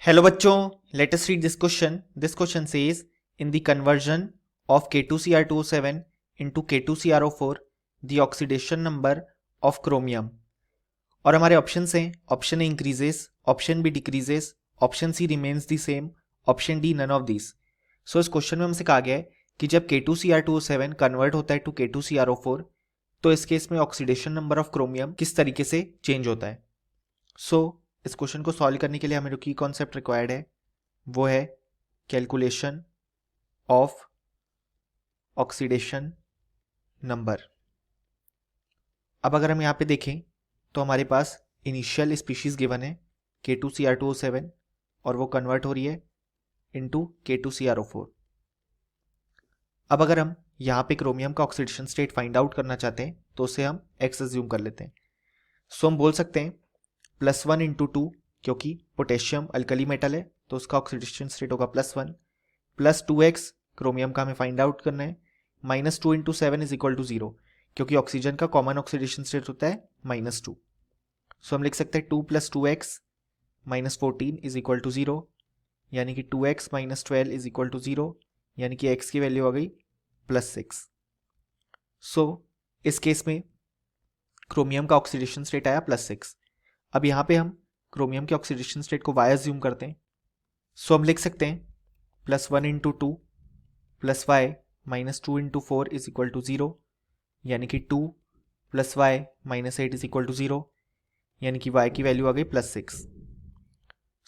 Hello बच्चों, let us read this question. This question says in the conversion of K2Cr2O7 into K2Cr4 the oxidation number of chromium. और हमारे options हैं option A increases, option B decreases, option C remains the same, option D none of this. So इस question में हमसे कहा गया है कि जब K2Cr2O7 कन्वर्ट होता है टू K2Cr4 तो इस केस में ऑक्सीडेशन नंबर ऑफ क्रोमियम किस तरीके से चेंज होता है. सो इस क्वेश्चन को सॉल्व करने के लिए हमें जो की कॉन्सेप्ट रिक्वायर्ड है वो है कैलकुलेशन ऑफ ऑक्सीडेशन नंबर. अब अगर हम यहाँ पे देखें तो हमारे पास इनिशियल स्पीशीज गिवन है K2Cr2O7 और वो कन्वर्ट हो रही है इनटू K2Cr4. अब अगर हम यहाँ पे क्रोमियम का ऑक्सीडेशन स्टेट फाइंड आउट करना चाहते हैं तो उसे हम x अज्यूम कर लेते हैं. सो हम बोल सकते हैं +1 इंटू 2, क्योंकि पोटेशियम अल्कली मेटल है तो उसका ऑक्सीडेशन स्टेट होगा +1, प्लस 2x क्रोमियम का हमें फाइंड आउट करना है, -2 इंटू 7 इज इक्वल टू 0, क्योंकि ऑक्सीजन का कॉमन ऑक्सीडेशन स्टेट होता है -2. सो हम लिख सकते हैं 2 + 2x -14 इज इक्वल टू 0, यानी कि 2x - 12 इज इक्वल टू 0, यानी कि x की वैल्यू आ गई +6. सो इस केस में क्रोमियम का ऑक्सीडेशन स्टेट आया +6. अब यहाँ पे हम क्रोमियम के ऑक्सीडेशन स्टेट को y अज्यूम करते हैं. सो हम लिख सकते हैं +1 into 2 plus y -2 into 4 is equal to 0, यानी कि 2 + y -8 इज इक्वल टू 0, यानी कि y की वैल्यू आ गई +6.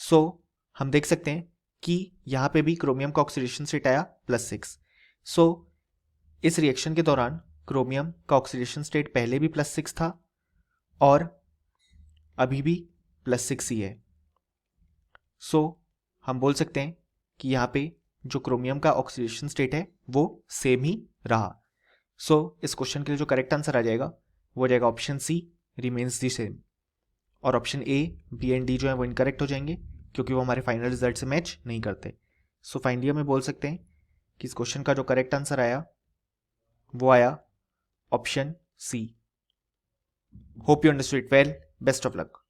सो हम देख सकते हैं कि यहाँ पे भी क्रोमियम का ऑक्सीडेशन स्टेट आया +6. सो इस रिएक्शन के दौरान क्रोमियम का ऑक्सीडेशन स्टेट पहले भी +6 था और अभी भी +6 ही है. सो हम बोल सकते हैं कि यहाँ पे जो क्रोमियम का ऑक्सीडेशन स्टेट है वो सेम ही रहा. सो इस क्वेश्चन के लिए जो करेक्ट आंसर आ जाएगा वो जाएगा option C, remains the same. और option A, B and D जो है वो इनकरेक्ट हो जाएंगे क्योंकि वो हमारे फाइनल रिजल्ट से मैच नहीं करते. सो फाइनली हमें बोल सकते हैं कि इस क्वेश्चन का जो करेक्ट आंसर आया वो आया option C. Hope you understood it well. Best of luck.